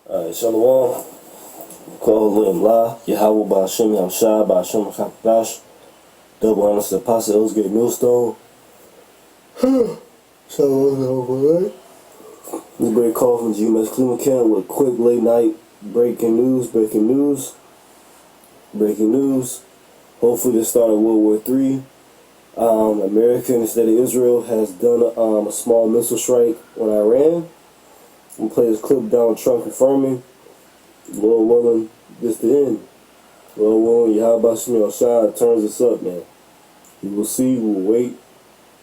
Shalom. Call La, Yahweh Ba'Shem Yamshai Ba'Shem Chakadash. Double honors to the Apostle Osgate Millstone. Shalom, we break call from GMS Cleveland Camp with quick late night breaking news. Hopefully the start of World War III. America instead of Israel has done a small missile strike on Iran. We'll play this clip down Trump confirming. Lord willing, this the end. Lord willing, Yahweh Shai turns us up, man. We will see, we will wait.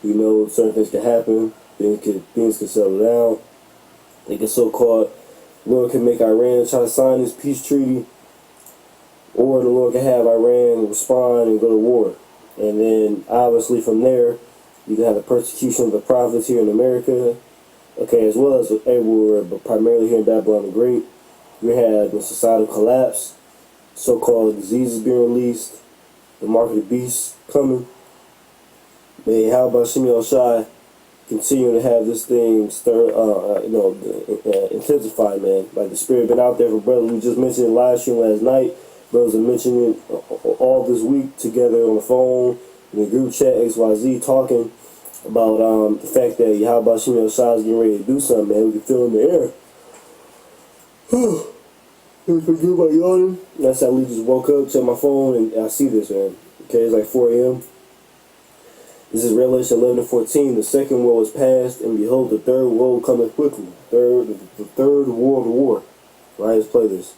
We know certain things can happen. Things can settle down. They can so-called, Lord can make Iran try to sign this peace treaty, or the Lord can have Iran respond and go to war. And then, obviously, from there, you can have the persecution of the prophets here in America, okay, as well as everywhere, but primarily here in Babylon the Great. We had the societal collapse, so-called diseases being released, the mark of the beast coming. May how about Shimei Shai continue to have this thing intensify, man. Like the spirit been out there for brothers. We just mentioned in live stream last night. Brothers are mentioning it all this week together on the phone, in the group chat, XYZ, talking about the fact that Yahweh Shimei Shai is getting ready to do something, man. We can feel in the air. Forget about yawning. That's how we just woke up, checked my phone, and I see this, man. Okay, it's like 4 a.m. This is Revelation 11:14. The second world is past, and behold, the third world cometh quickly. The third world war. Right, let's play this.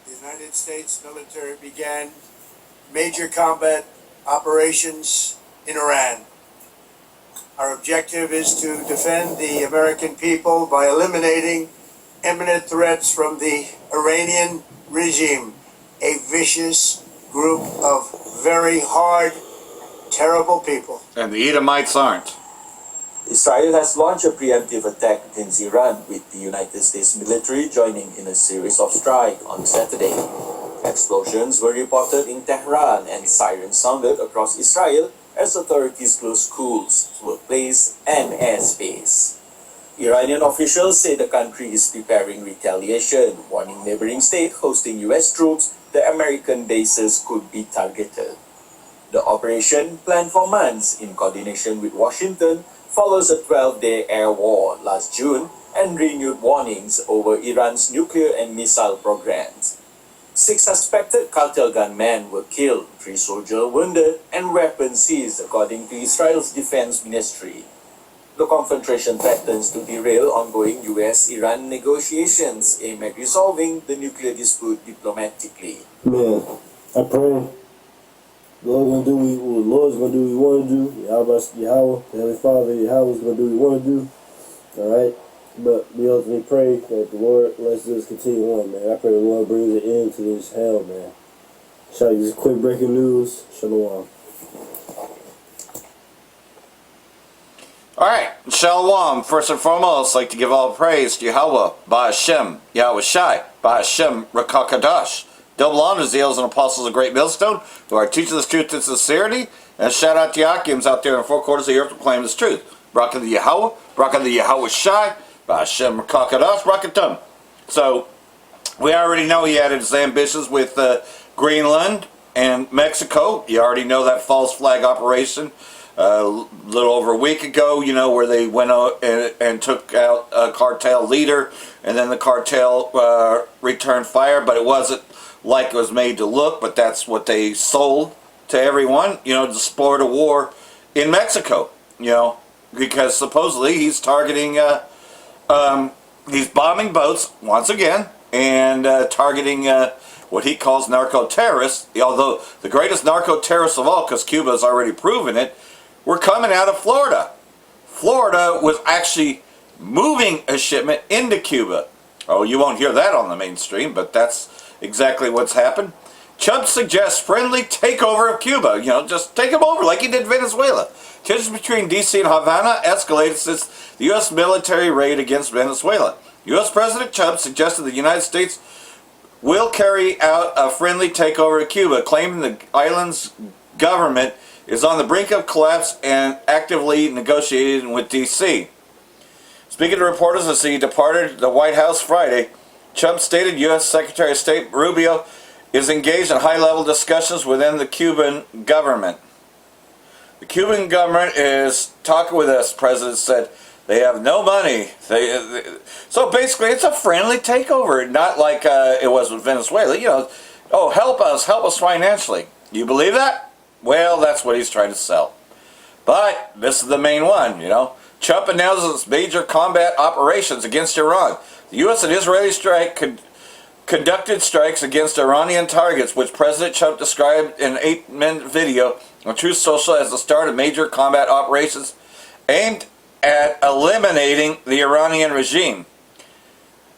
The United States military began major combat operations in Iran. Our objective is to defend the American people by eliminating imminent threats from the Iranian regime, a vicious group of very hard, terrible people. And the Edomites aren't. Israel has launched a preemptive attack against Iran, with the United States military joining in a series of strikes on Saturday. Explosions were reported in Tehran and sirens sounded across Israel as authorities closed schools, workplaces, and airspace. Iranian officials say the country is preparing retaliation, warning neighboring states hosting U.S. troops that American bases could be targeted. The operation, planned for months in coordination with Washington, follows a 12-day air war last June and renewed warnings over Iran's nuclear and missile programs. 6 suspected cartel gunmen were killed, 3 soldiers wounded, and weapons seized, according to Israel's defense ministry. The confrontation threatens to derail ongoing U.S.-Iran negotiations aimed at resolving the nuclear dispute diplomatically. Man, I pray the Lord's gonna do what the Lord's gonna do what He want to do. Yahweh, the Heavenly Father, Yahweh's gonna do what He want to do. All right, but we ultimately pray that the Lord lets this continue on, man. I pray the Lord brings an end to this hell, man. Shout you just quick breaking news. Shalom. Alright, Shalom. First and foremost, I'd like to give all praise to Yahweh, Ba'Shem, Yahweh Shai, Ba'Shem, Rakakadash. Double honors the elders and apostles of Great Millstone, who are teaching this truth in sincerity, and shout out to Yakims out there in 4 quarters of the earth to proclaim this truth. Braka the Yahweh, Braka the Yahweh Shai, Ba'Shem, Rakakadash, Brakatum. So, we already know he had his ambitions with Greenland and Mexico. You already know that false flag operation. A little over a week ago, you know, where they went out and took out a cartel leader, and then the cartel returned fire, but it wasn't like it was made to look, but that's what they sold to everyone, you know, to support a war in Mexico, you know, because supposedly he's targeting, he's bombing boats once again, and targeting what he calls narco-terrorists, although the greatest narco-terrorists of all, because Cuba has already proven it, we're coming out of Florida. Florida was actually moving a shipment into Cuba. Oh, you won't hear that on the mainstream, but that's exactly what's happened. Trump suggests friendly takeover of Cuba. You know, just take them over like he did Venezuela. Tensions between D.C. and Havana escalated since the U.S. military raid against Venezuela. U.S. President Trump suggested the United States will carry out a friendly takeover of Cuba, claiming the island's government is on the brink of collapse and actively negotiating with D.C. Speaking to reporters as he departed the White House Friday, Trump stated U.S. Secretary of State Rubio is engaged in high-level discussions within the Cuban government. The Cuban government is talking with us, the president said. They have no money. So basically it's a friendly takeover, not like it was with Venezuela. You know, oh, help us financially. You believe that? Well, that's what he's trying to sell. But this is the main one, you know. Trump announces major combat operations against Iran. The U.S. and Israeli conducted strikes against Iranian targets, which President Trump described in an 8-minute video on Truth Social as the start of major combat operations aimed at eliminating the Iranian regime.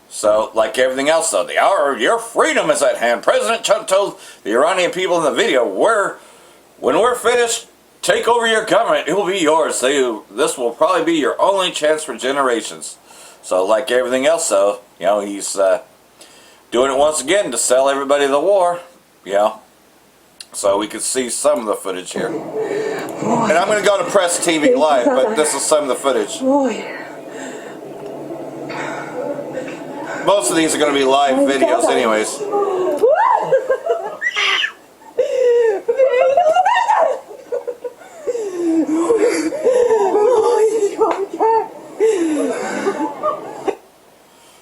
So, like everything else though, the hour of your freedom is at hand. President Trump told the Iranian people in the video, when we're finished, take over your government. It will be yours. This will probably be your only chance for generations. So, like everything else though, you know, he's doing it once again to sell everybody the war, you know. So we can see some of the footage here. And I'm going to go to Press TV Live, but this is some of the footage. Most of these are going to be live videos anyways.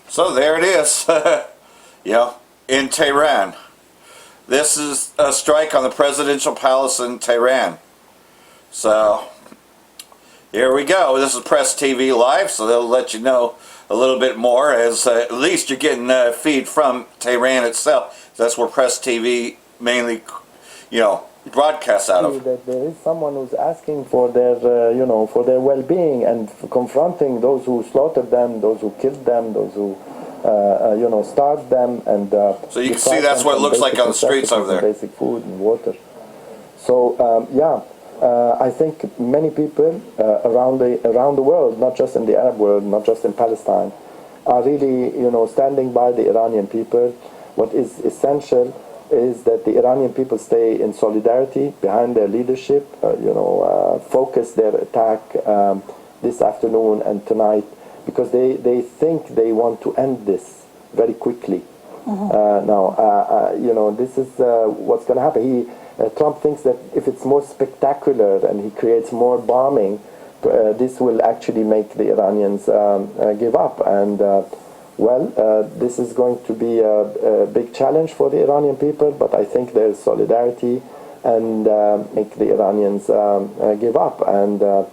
So there it is. You know, in Tehran. This is a strike on the presidential palace in Tehran. So, here we go. This is Press TV Live, so they'll let you know a little bit more, as at least you're getting a feed from Tehran itself. That's where Press TV mainly, you know, broadcasts out of. That there is someone who's asking for their, you know, for their well-being and confronting those who slaughtered them, those who killed them, those who you know, starved them, and so you can see that's what it looks like on the streets over there. Basic food and water. So yeah, I think many people around the world, not just in the Arab world, not just in Palestine, are really, you know, standing by the Iranian people. What is essential is that the Iranian people stay in solidarity behind their leadership. You know, focus their attack this afternoon and tonight, because they think they want to end this very quickly. Now, you know, this is what's going to happen. Trump thinks that if it's more spectacular and he creates more bombing, this will actually make the Iranians give up. And, well, this is going to be a big challenge for the Iranian people, but I think there's solidarity and make the Iranians give up. And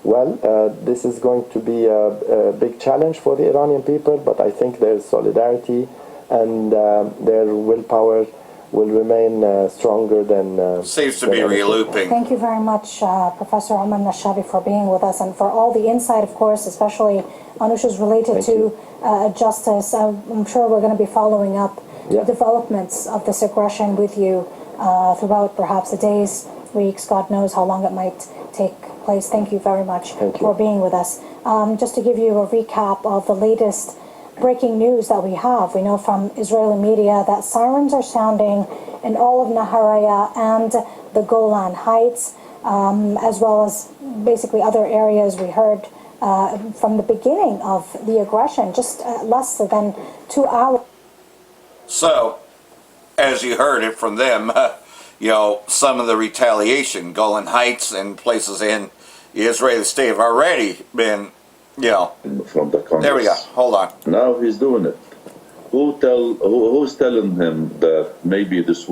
well, this is going to be a big challenge for the Iranian people, but I think there's solidarity and their willpower will remain stronger than... Seems to be relooping. Thank you very much, Professor Ahmed Nashabi, for being with us and for all the insight, of course, especially on issues related to justice. I'm sure we're going to be following up the developments of this aggression with you throughout perhaps the days, weeks, God knows how long it might take place. Thank you very much for being with us. Just to give you a recap of the latest breaking news that we have. We know from Israeli media that sirens are sounding in all of Naharaya and the Golan Heights, as well as basically other areas. We heard from the beginning of the aggression, just less than 2 hours. So, as you heard it from them, you know, some of the retaliation, Golan Heights and places in the Israeli state have already been, you know, from the Congress. There we go. Hold on. Now he's doing it. Who's telling him that maybe this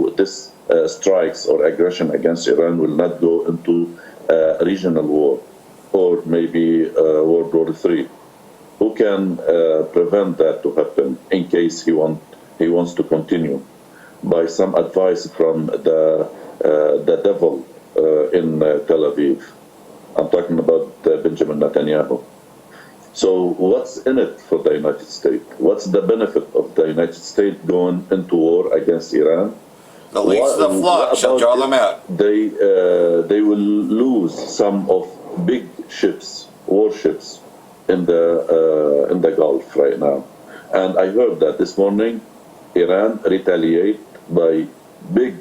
strikes or aggression against Iran will not go into a regional war or maybe World War III? Who can prevent that to happen in case he wants to continue? By some advice from the devil in Tel Aviv. I'm talking about Benjamin Netanyahu. So what's in it for the United States? What's the benefit of the United States going into war against Iran? The least of the flock shall draw them out. They will lose some of big ships, warships, in the Gulf right now. And I heard that this morning, Iran retaliate by big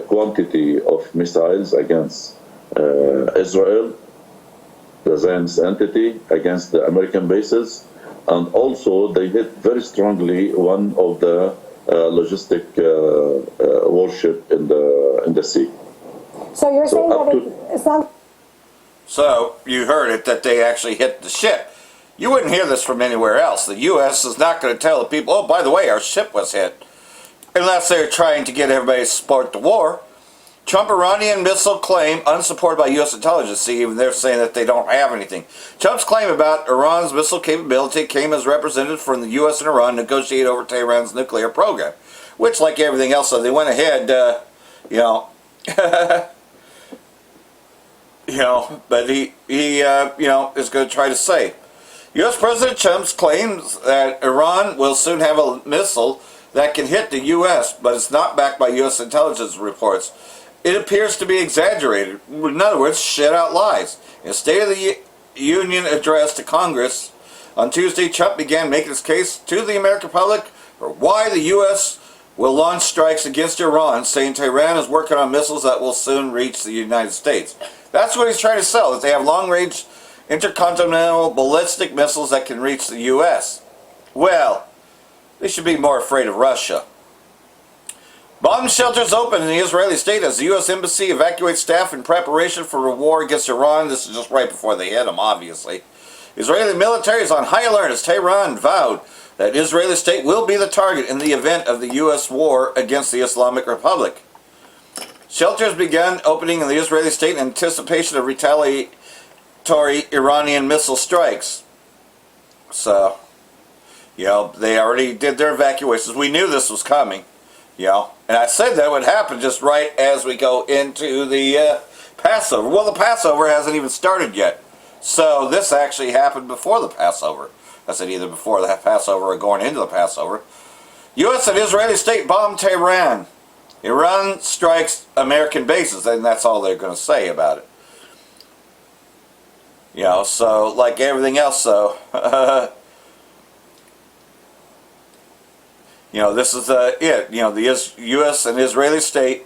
quantity of missiles against Israel, the Zionist entity, against the American bases, and also they hit very strongly one of the logistic warship in the sea. So you're So saying up that it's not. So you heard it, that they actually hit the ship. You wouldn't hear this from anywhere else. The U.S. is not going to tell the people, oh, by the way, our ship was hit. Unless they're trying to get everybody to support the war. Trump Iranian missile claim unsupported by U.S. intelligence. See, even they're saying that they don't have anything. Trump's claim about Iran's missile capability came as representatives from the U.S. and Iran negotiate over Tehran's nuclear program. Which, like everything else, so they went ahead, but he is going to try to say. U.S. President Trump claims that Iran will soon have a missile that can hit the U.S., but it's not backed by U.S. intelligence reports. It appears to be exaggerated. In other words, shit out lies. In a State of the Union address to Congress on Tuesday, Trump began making his case to the American public for why the U.S. will launch strikes against Iran, saying Tehran is working on missiles that will soon reach the United States. That's what he's trying to sell, that they have long-range intercontinental ballistic missiles that can reach the U.S. Well, they should be more afraid of Russia. Bomb shelters open in the Israeli state as the U.S. Embassy evacuates staff in preparation for a war against Iran. This is just right before they hit them, obviously. Israeli military is on high alert as Tehran vowed that Israeli state will be the target in the event of the U.S. war against the Islamic Republic. Shelters began opening in the Israeli state in anticipation of retaliatory Iranian missile strikes. So, they already did their evacuations. We knew this was coming, and I said that would happen just right as we go into the Passover. Well, the Passover hasn't even started yet. So this actually happened before the Passover. I said either before the Passover or going into the Passover. U.S. and Israeli state bomb Tehran. Iran strikes American bases, and that's all they're going to say about it. So like everything else, this is it. The U.S. and Israeli state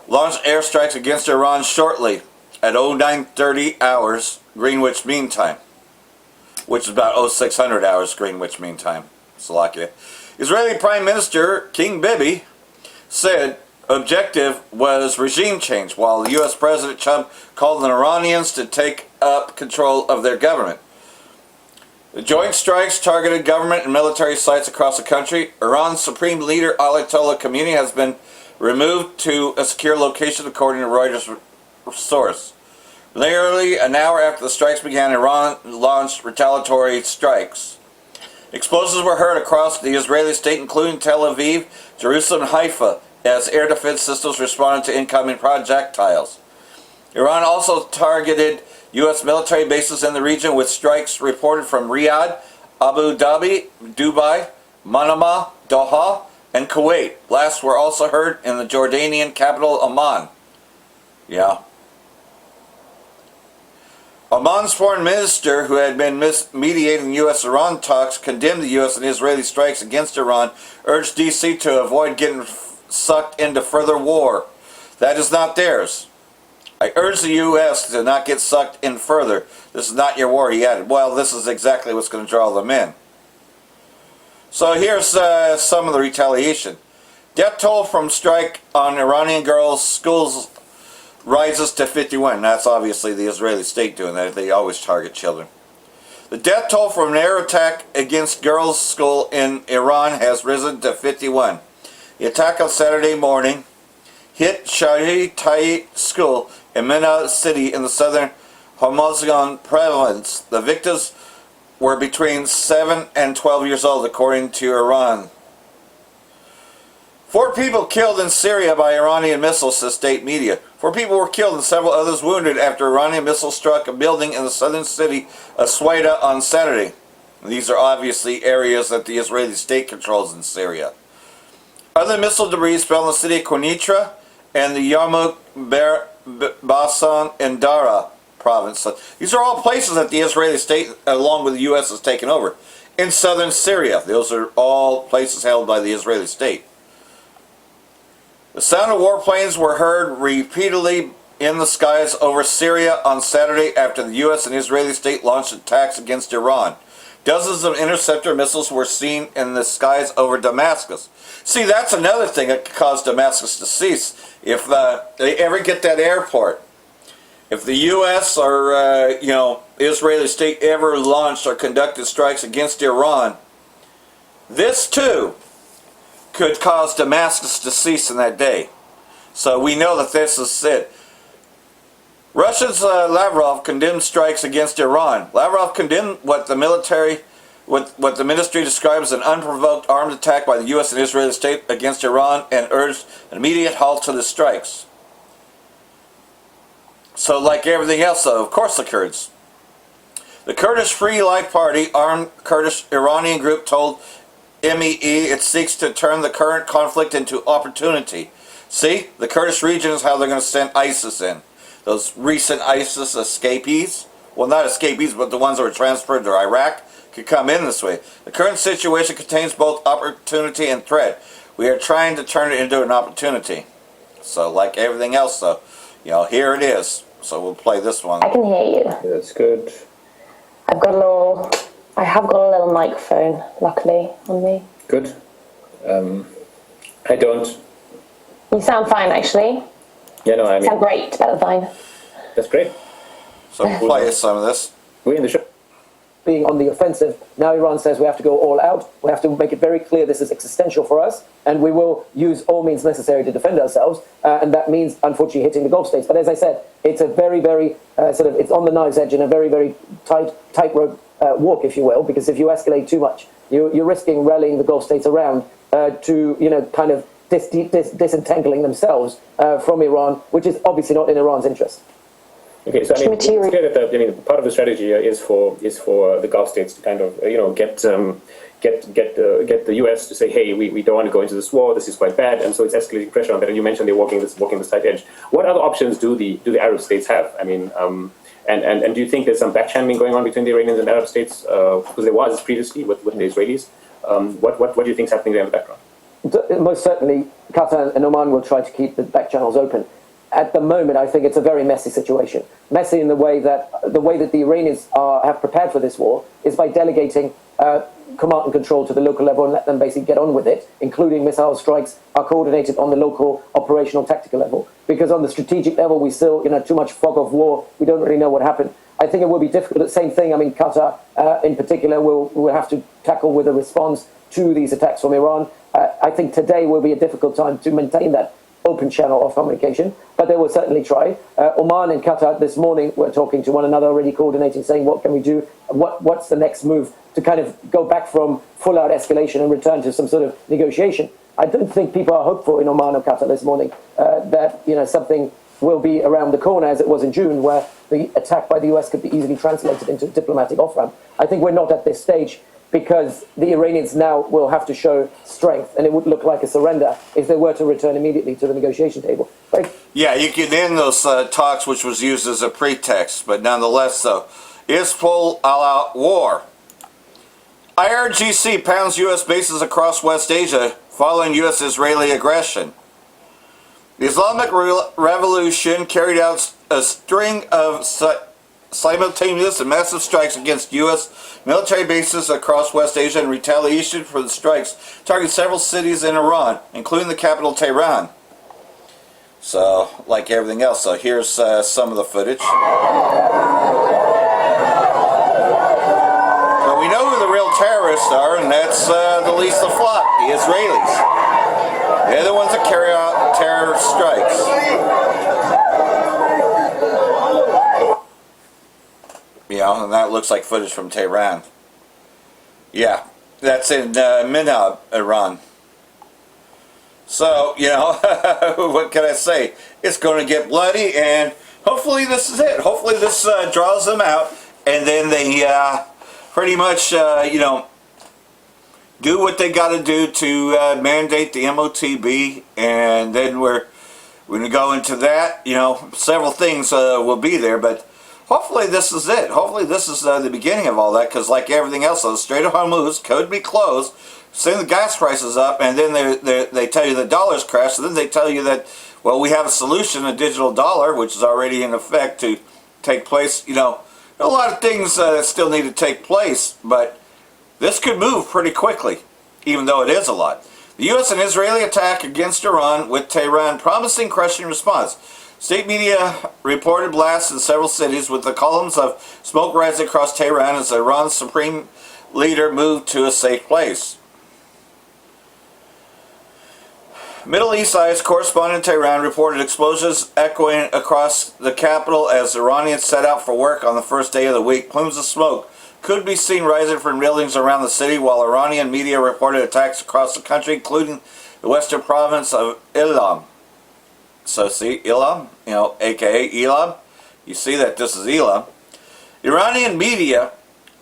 launched airstrikes against Iran shortly at 0930 hours Greenwich Mean Time, which is about 0600 hours Greenwich Mean Time. Slovakia. Israeli Prime Minister King Bibi said objective was regime change, while the U.S. President Trump called on the Iranians to take up control of their government. The joint strikes targeted government and military sites across the country. Iran's supreme leader Ayatollah Khamenei has been removed to a secure location, according to Reuters source. Nearly an hour after the strikes began, Iran launched retaliatory strikes. Explosives were heard across the Israeli state, including Tel Aviv, Jerusalem, and Haifa, as air defense systems responded to incoming projectiles. Iran also targeted U.S. military bases in the region, with strikes reported from Riyadh, Abu Dhabi, Dubai, Manama, Doha, and Kuwait. Blasts were also heard in the Jordanian capital, Amman. Oman's foreign minister, who had been mediating U.S.-Iran talks, condemned the U.S. and Israeli strikes against Iran, urged D.C. to avoid getting sucked into further war. That is not theirs. I urge the U.S. to not get sucked in further. This is not your war, he added. Well, this is exactly what's going to draw them in. So here's some of the retaliation. Death toll from strike on Iranian girls' schools rises to 51. That's obviously the Israeli state doing that. They always target children. The death toll from an air attack against girls' school in Iran has risen to 51. The attack on Saturday morning hit Shahid Tayyip School in Mina City in the southern Hormozgan province. The victims were between 7 and 12 years old, according to Iran. 4 people killed in Syria by Iranian missiles, says state media. 4 people were killed and several others wounded after Iranian missiles struck a building in the southern city of Swaida on Saturday. These are obviously areas that the Israeli state controls in Syria. Other missile debris fell in the city of Quneitra and the Yarmouk, Basan, and Dara province. So these are all places that the Israeli state, along with the U.S., has taken over. In southern Syria, those are all places held by the Israeli state. The sound of warplanes were heard repeatedly in the skies over Syria on Saturday after the U.S. and Israeli state launched attacks against Iran. Dozens of interceptor missiles were seen in the skies over Damascus. See, that's another thing that could cause Damascus to cease. If they ever get that airport, if the U.S. or, Israeli state ever launched or conducted strikes against Iran, this too could cause Damascus to cease in that day. So we know that this is it. Russia's Lavrov condemned strikes against Iran. Lavrov condemned what the ministry describes as an unprovoked armed attack by the U.S. and Israeli state against Iran and urged an immediate halt to the strikes. So like everything else, though, of course the Kurds. The Kurdish Free Life Party, armed Kurdish Iranian group, told MEE it seeks to turn the current conflict into opportunity. See, the Kurdish region is how they're going to send ISIS in. Those recent ISIS escapees, well, not escapees, but the ones that were transferred to Iraq, could come in this way. The current situation contains both opportunity and threat. We are trying to turn it into an opportunity. So, like everything else, though, here it is. So we'll play this one. I can hear you. That's good. I have got a little microphone, luckily, on me. Good. I don't. You sound fine, actually. Yeah, no, I mean. Sound great, better than fine. That's great. So we'll play some of this. We're in the show. Being on the offensive, now Iran says we have to go all out. We have to make it very clear this is existential for us, and we will use all means necessary to defend ourselves. And that means, unfortunately, hitting the Gulf states. But as I said, it's a very, very it's on the knife's edge and a very, very tightrope walk, if you will, because if you escalate too much, you're risking rallying the Gulf states around to kind of disentangling themselves from Iran, which is obviously not in Iran's interest. Okay, so I mean, it's clear that part of the strategy is for the Gulf states to kind of get the US to say, hey, we don't want to go into this war. This is quite bad, and so it's escalating pressure on that. And you mentioned they're walking this tight edge. What other options do the Arab states have? I mean, and do you think there's some back channeling going on between the Iranians and Arab states? Because there was previously with the Israelis. What do you think is happening there in the background? Most certainly, Qatar and Oman will try to keep the back channels open. At the moment, I think it's a very messy situation. Messy in the way that the Iranians have prepared for this war is by delegating command and control to the local level and let them basically get on with it, including missile strikes are coordinated on the local operational tactical level. Because on the strategic level, we still, too much fog of war. We don't really know what happened. I think it will be difficult. The same thing, I mean, Qatar in particular will have to tackle with a response to these attacks from Iran. I think today will be a difficult time to maintain that open channel of communication, but they will certainly try. Oman and Qatar this morning were talking to one another, already coordinating, saying what can we do, what's the next move to kind of go back from full-out escalation and return to some sort of negotiation. I don't think people are hopeful in Oman or Qatar this morning that something will be around the corner as it was in June, where the attack by the US could be easily translated into a diplomatic off-ramp. I think we're not at this stage, because the Iranians now will have to show strength, and it would look like a surrender if they were to return immediately to the negotiation table. Yeah, you could end those talks, which was used as a pretext, but nonetheless, though, is full all-out war. IRGC pounds U.S. bases across West Asia following U.S.-Israeli aggression. The Islamic Revolution carried out a string of simultaneous and massive strikes against U.S. military bases across West Asia in retaliation for the strikes targeted several cities in Iran, including the capital Tehran. So, like everything else, so here's some of the footage. So we know who the real terrorists are, and that's the least of the flock, the Israelis. They're the ones that carry out terror strikes. And that looks like footage from Tehran. Yeah, that's in Minhab, Iran. So, what can I say? It's going to get bloody, and hopefully this is it. Hopefully this draws them out, and then they pretty much, do what they got to do to mandate the MOTB, and then we're going to go into that. Several things will be there, but hopefully this is it. Hopefully this is the beginning of all that, because like everything else, the Strait of Hormuz could be closed, send the gas prices up, and then they tell you the dollar's crashed, and then they tell you that, well, we have a solution, a digital dollar, which is already in effect to take place. A lot of things that still need to take place, but This could move pretty quickly, even though it is a lot. The U.S. and Israeli attack against Iran, with Tehran promising crushing response. State media reported blasts in several cities, with the columns of smoke rising across Tehran as Iran's supreme leader moved to a safe place. Middle East Eye's correspondent in Tehran reported explosions echoing across the capital as Iranians set out for work on the first day of the week. Plumes of smoke could be seen rising from buildings around the city, while Iranian media reported attacks across the country, including the western province of Ilam. So see, Elam, aka Elam. You see that this is Elam. Iranian media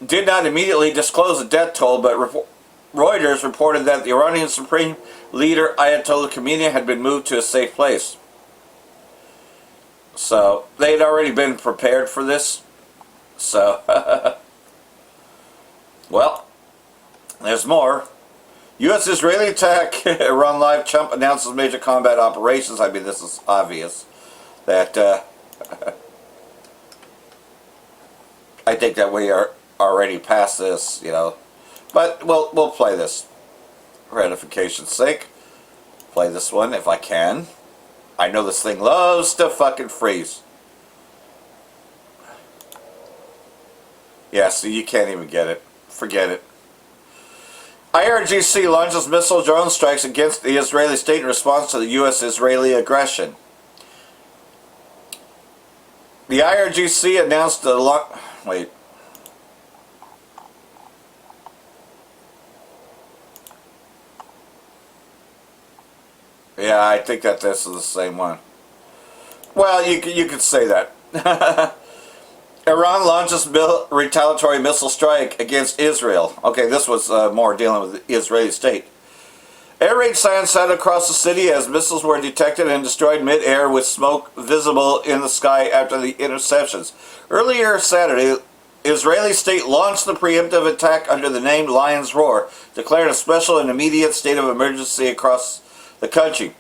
did not immediately disclose the death toll, but Reuters reported that the Iranian Supreme Leader Ayatollah Khamenei had been moved to a safe place. So they had already been prepared for this. So, well, there's more. U.S.-Israeli attack, Iran live, Trump announces major combat operations. I mean, this is obvious. That, I think that we are already past this, But we'll play this. For edification's sake. Play this one if I can. I know this thing loves to fucking freeze. Yeah, so you can't even get it. Forget it. IRGC launches missile drone strikes against the Israeli state in response to the U.S.-Israeli aggression. The IRGC announced the wait. Yeah, I think that this is the same one. Well, you could say that. Iran launches retaliatory missile strike against Israel. Okay, this was more dealing with the Israeli state. Air raid signs sounded across the city as missiles were detected and destroyed mid-air, with smoke visible in the sky after the interceptions. Earlier Saturday, Israeli state launched the preemptive attack under the name Lion's Roar, declaring a special and immediate state of emergency across the country.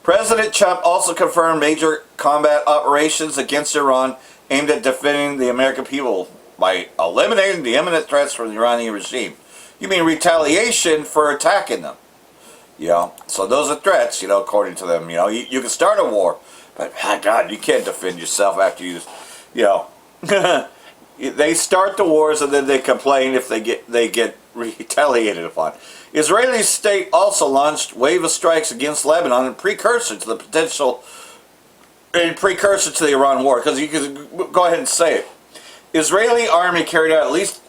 President Trump also confirmed major combat operations against Iran aimed at defending the American people by eliminating the imminent threats from the Iranian regime. You mean retaliation for attacking them? So those are threats, according to them. You can start a war, but my God, you can't defend yourself after they start the wars and then they complain if they get retaliated upon. Israeli state also launched wave of strikes against Lebanon in precursor to the Iran war, because you can go ahead and say it. Israeli army carried out at least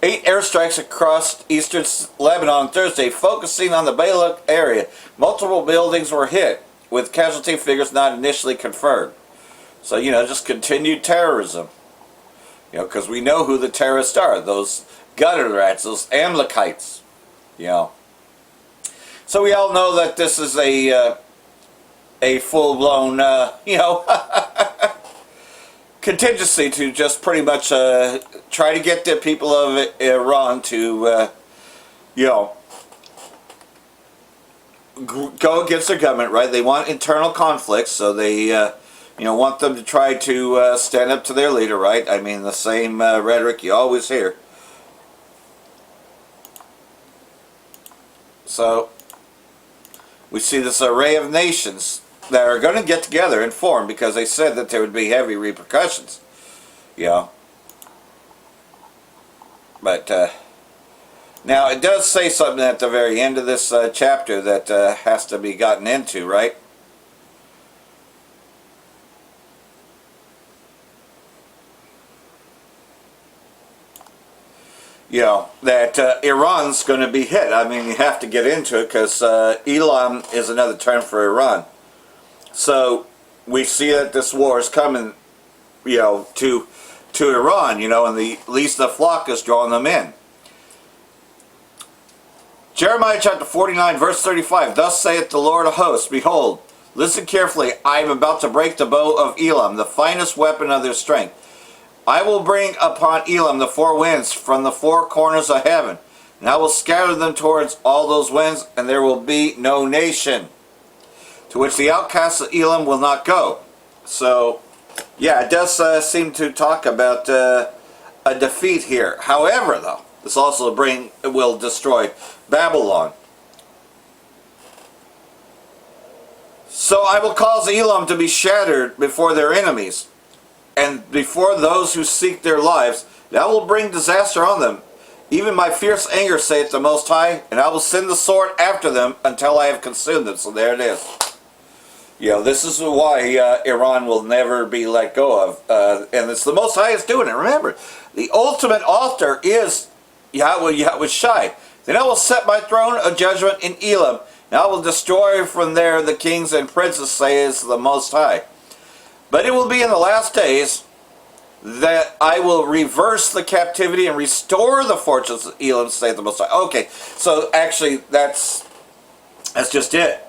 8 airstrikes across eastern Lebanon on Thursday, focusing on the Beirut area. Multiple buildings were hit, with casualty figures not initially confirmed. So, just continued terrorism. Because we know who the terrorists are, those gutter rats, those Amalekites. So we all know that this is a full-blown, contingency to just pretty much try to get the people of Iran to, go against their government, right? They want internal conflicts, so they, want them to try to stand up to their leader, right? I mean, the same rhetoric you always hear. So, we see this array of nations that are going to get together and form, because they said that there would be heavy repercussions. But, now it does say something at the very end of this chapter that has to be gotten into, right? That Iran's going to be hit. I mean, you have to get into it, because Elam is another term for Iran. So we see that this war is coming, to Iran, and at least the flock is drawing them in. Jeremiah chapter 49, verse 35. Thus saith the Lord of hosts, behold, listen carefully, I am about to break the bow of Elam, the finest weapon of their strength. I will bring upon Elam the 4 winds from the 4 corners of heaven, and I will scatter them towards all those winds, and there will be no nation to which the outcasts of Elam will not go. So, yeah, it does seem to talk about a defeat here. However, though, This also will destroy Babylon. So I will cause Elam to be shattered before their enemies, and before those who seek their lives, and I will bring disaster on them. Even my fierce anger, saith the Most High, and I will send the sword after them until I have consumed them. So there it is. This is why Iran will never be let go of. And it's the Most High is doing it. Remember, the ultimate author is Yahweh Shai. Then I will set my throne of judgment in Elam, and I will destroy from there the kings and princes, says the Most High. But it will be in the last days that I will reverse the captivity and restore the fortunes of Elam, saith the Most High. Okay, so actually that's just it.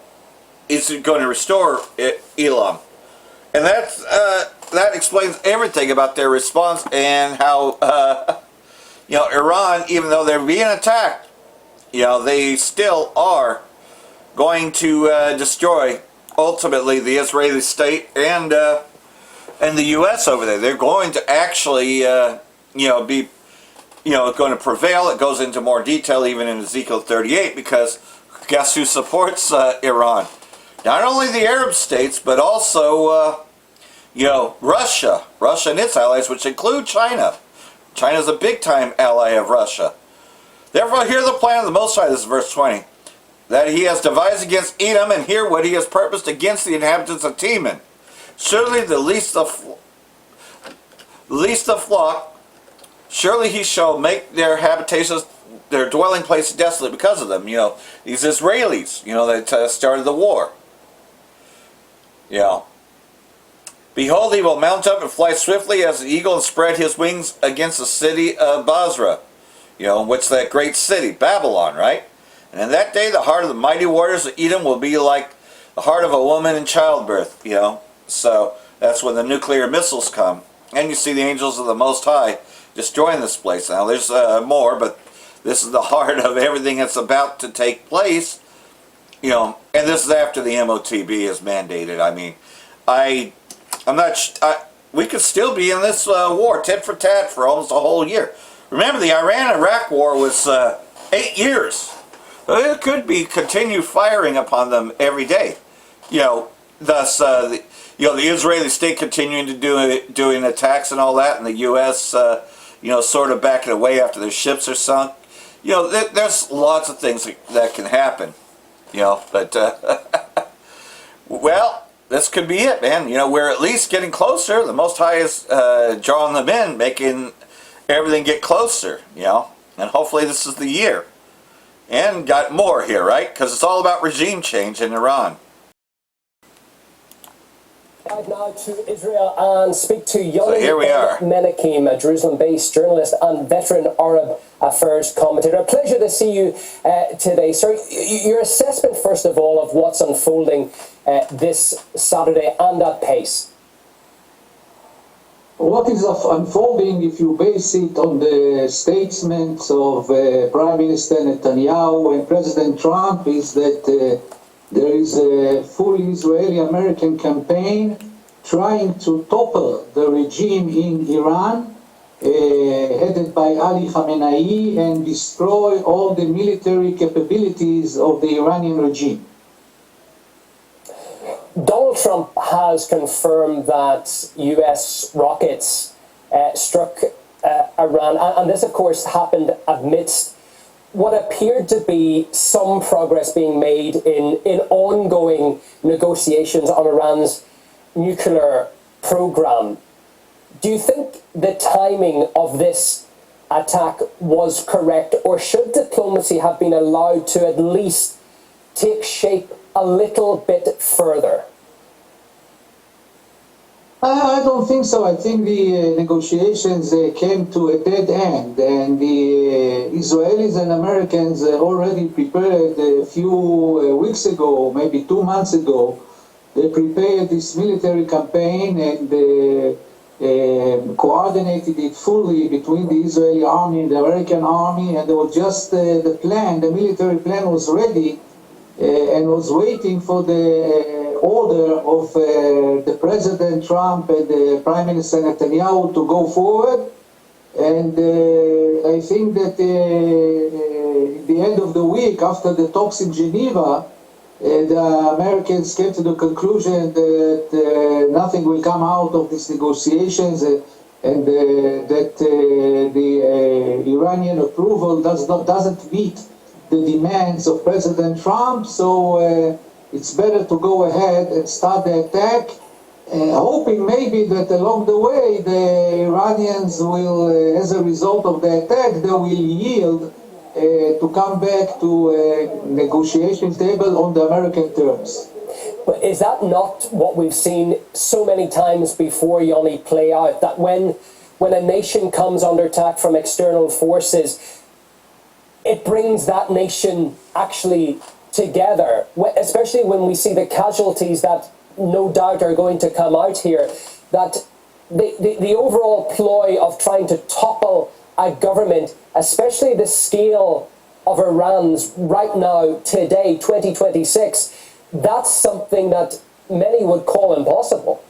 It's going to restore Elam. And that explains everything about their response and how, Iran, even though they're being attacked, they still are going to destroy, ultimately, the Israeli state and the U.S. over there. They're going to actually, be, going to prevail. It goes into more detail even in Ezekiel 38, because guess who supports Iran? Not only the Arab states, but also, Russia and its allies, which include China. China's a big-time ally of Russia. Therefore, hear the plan of the Most High, this is verse 20, that he has devised against Edom, and hear what he has purposed against the inhabitants of Teman. Surely the least of flock, surely he shall make their habitations, their dwelling place desolate because of them. These Israelis, that started the war. Behold, he will mount up and fly swiftly as an eagle and spread his wings against the city of Basra. What's that great city? Babylon, right? And in that day, the heart of the mighty warriors of Edom will be like the heart of a woman in childbirth, So that's when the nuclear missiles come. And you see the angels of the Most High destroying this place. Now, there's more, but this is the heart of everything that's about to take place. And this is after the MOTB is mandated. I mean, we could still be in this war, tit for tat, for almost a whole year. Remember, the Iran-Iraq war was 8 years. It could be continued firing upon them every day. Thus, the Israeli state continuing to doing attacks and all that, and the U.S. Sort of backing away after their ships are sunk. There's lots of things that can happen. But well, this could be it, man. We're at least getting closer. The Most High is drawing them in, making everything get closer. And hopefully this is the year. And got more here, right? Because it's all about regime change in Iran. Now to Israel and speak to Yoni Menakim, a Jerusalem-based journalist and veteran Arab affairs commentator. A pleasure to see you today, sir. Your assessment, first of all, of what's unfolding this Saturday and at pace. What is unfolding, if you base it on the statements of Prime Minister Netanyahu and President Trump, is that there is a full Israeli-American campaign trying to topple the regime in Iran, headed by Ali Khamenei, and destroy all the military capabilities of the Iranian regime. Donald Trump has confirmed that U.S. rockets struck Iran, and this, of course, happened amidst what appeared to be some progress being made in ongoing negotiations on Iran's nuclear program. Do you think the timing of this attack was correct, or should diplomacy have been allowed to at least take shape a little bit further? I don't think so. I think the negotiations came to a dead end, and the Israelis and Americans already prepared a few weeks ago, maybe 2 months ago. They prepared this military campaign and coordinated it fully between the Israeli army and the American army, and there was just the military plan was ready and was waiting for the order of the President Trump and the Prime Minister Netanyahu to go forward. And I think that at the end of the week, after the talks in Geneva, the Americans came to the conclusion that nothing will come out of these negotiations, and that the Iranian approval doesn't meet the demands of President Trump. So it's better to go ahead and start the attack, hoping maybe that along the way the Iranians will, as a result of the attack, they will yield to come back to a negotiation table on the American terms. But is that not what we've seen so many times before, Yoni, play out? That when a nation comes under attack from external forces, it brings that nation actually together, especially when we see the casualties that no doubt are going to come out here, that the overall ploy of trying to topple a government, especially the scale of Iran's right now, today, 2026, that's something that many would call impossible.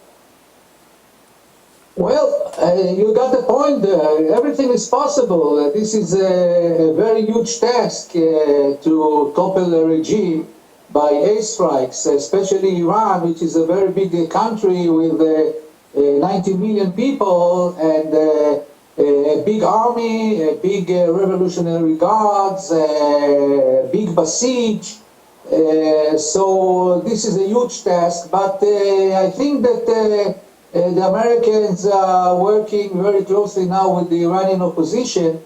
Well, you got the point there. Everything is possible. This is a very huge task to topple a regime by airstrikes, especially Iran, which is a very big country with 90 million people and a big army, a big revolutionary guards, a big Basij. So this is a huge task, but I think that the Americans are working very closely now with the Iranian opposition,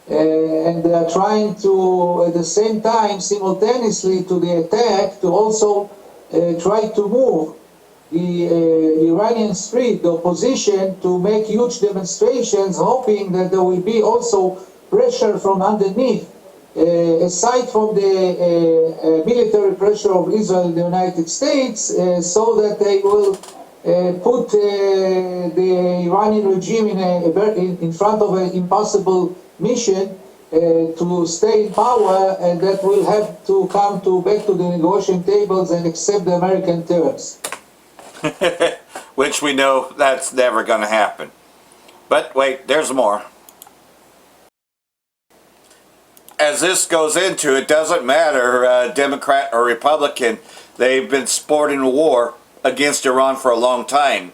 and they are trying to, at the same time, simultaneously to the attack, to also try to move the Iranian street, the opposition, to make huge demonstrations, hoping that there will be also pressure from underneath, aside from the military pressure of Israel and the United States, so that they will put the Iranian regime in front of an impossible mission to stay in power, and that will have to come back to the negotiation tables and accept the American terms. Which we know that's never going to happen. But wait, there's more. As this goes into, it doesn't matter, Democrat or Republican, they've been sporting a war against Iran for a long time.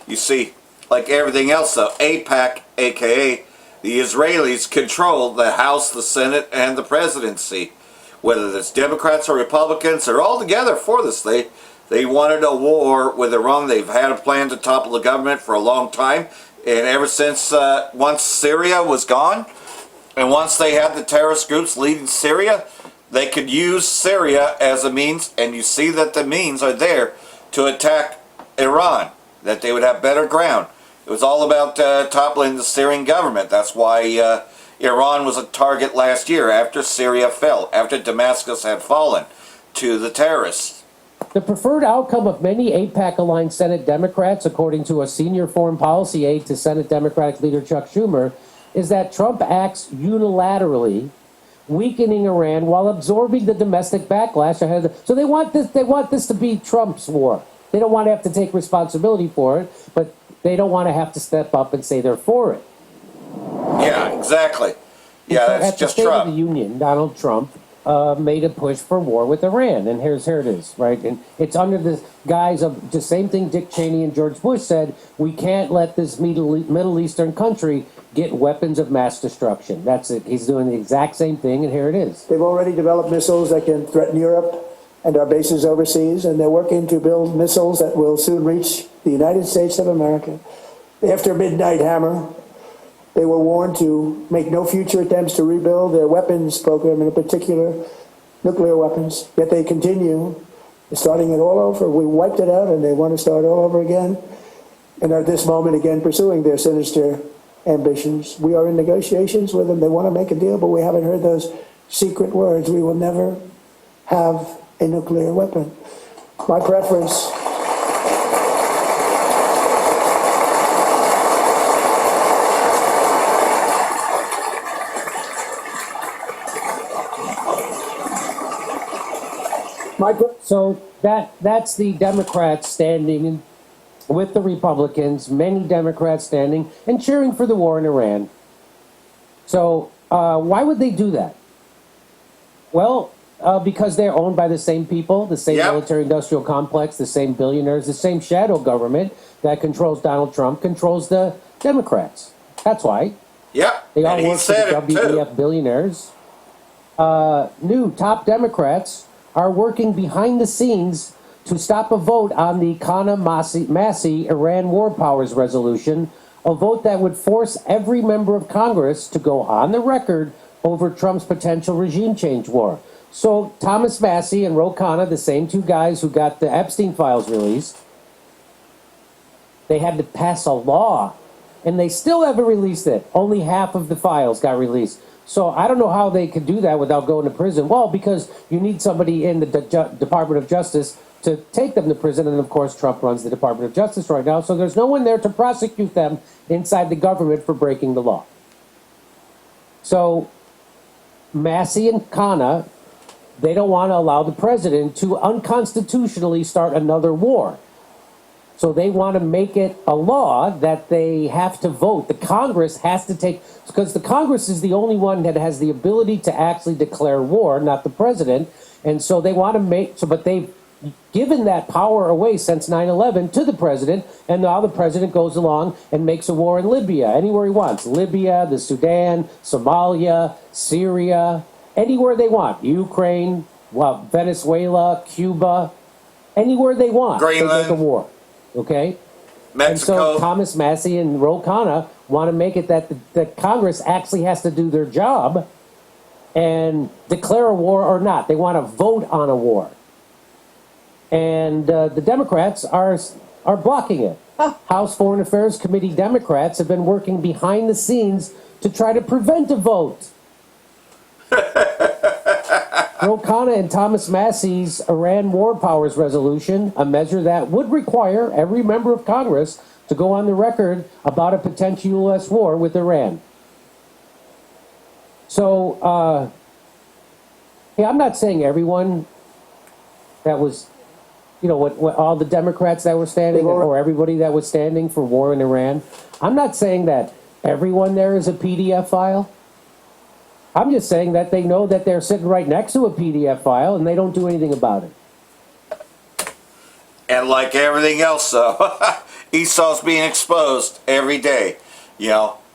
You see, like everything else though, AIPAC, aka the Israelis, control the House, the Senate, and the presidency. Whether it's Democrats or Republicans, they're all together for this. They wanted a war with Iran. They've had a plan to topple the government for a long time. And ever since, once Syria was gone, and once they had the terrorist groups leading Syria, they could use Syria as a means, and you see that the means are there to attack Iran, that they would have better ground. It was all about toppling the Syrian government. That's why Iran was a target last year after Syria fell, after Damascus had fallen to the terrorists. The preferred outcome of many AIPAC-aligned Senate Democrats, according to a senior foreign policy aide to Senate Democratic leader Chuck Schumer, is that Trump acts unilaterally, weakening Iran while absorbing the domestic backlash ahead of so they want this to be Trump's war. They don't want to have to take responsibility for it, but they don't want to have to step up and say they're for it. Yeah, exactly. Yeah, that's just Trump. At the State of the Union, Donald Trump made a push for war with Iran, and here it is, right? And it's under the guise of the same thing Dick Cheney and George Bush said: we can't let this Middle Eastern country get weapons of mass destruction. That's it. He's doing the exact same thing, and here it is. They've already developed missiles that can threaten Europe and our bases overseas, and they're working to build missiles that will soon reach the United States of America. After Midnight Hammer, they were warned to make no future attempts to rebuild their weapons program, in particular nuclear weapons, yet they continue starting it all over. We wiped it out, and they want to start all over again, and are at this moment again pursuing their sinister ambitions. We are in negotiations with them. They want to make a deal, but we haven't heard those secret words. We will never have a nuclear weapon. My preference So that's the Democrats standing with the Republicans, many Democrats standing and cheering for the war in Iran. So why would they do that? Well, because they're owned by the same people, the same military-industrial complex, the same billionaires, the same shadow government that controls Donald Trump controls the Democrats. That's why. Yep. They all and he work for said the it, too. WEF billionaires. New top Democrats are working behind the scenes to stop a vote on the Massey Iran War Powers Resolution, a vote that would force every member of Congress to go on the record over Trump's potential regime change war. So Thomas Massey and Ro Khanna, the same two guys who got the Epstein files released, they had to pass a law, and they still haven't released it. Only half of the files got released. So I don't know how they could do that without going to prison. Well, because you need somebody in the Department of Justice to take them to prison, and of course Trump runs the Department of Justice right now, so there's no one there to prosecute them inside the government for breaking the law. So Massey and Khanna, they don't want to allow the president to unconstitutionally start another war. So they want to make it a law that they have to vote. The Congress has to take, because the Congress is the only one that has the ability to actually declare war, not the president. And so they want to make, but they've given that power away since 9/11 to the president. And now the president goes along and makes a war in Libya, anywhere he wants. Libya, the Sudan, Somalia, Syria, anywhere they want. Ukraine, Venezuela, Cuba, anywhere they want. Greenland. They make a war. Okay? Mexico. And so Thomas Massey and Ro Khanna want to make it that the Congress actually has to do their job and declare a war or not. They want to vote on a war. And the Democrats are blocking it. House Foreign Affairs Committee Democrats have been working behind the scenes to try to prevent a vote. Ro Khanna and Thomas Massey's Iran War Powers Resolution, a measure that would require every member of Congress to go on the record about a potential U.S. war with Iran. So, I'm not saying everyone that was, what all the Democrats that were standing, or everybody that was standing for war in Iran. I'm not saying that everyone there is a PDF file. I'm just saying that they know that they're sitting right next to a PDF file and they don't do anything about it. And like everything else, Esau's being exposed every day,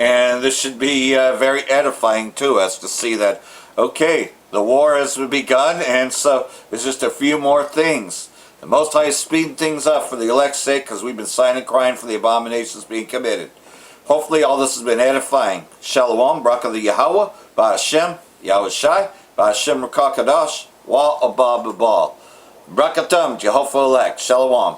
and this should be very edifying to us to see that, okay, the war has begun, and so there's just a few more things. The Most High is speeding things up for the elect's sake, because we've been silent crying for the abominations being committed. Hopefully all this has been edifying. Shalom, Barak the Yahweh, Ba'Hashem, Yahweh Shai, Ba'Hashem Rakakadosh, Wa Abba Babal. Brakatum, Jehovah elect. Shalom.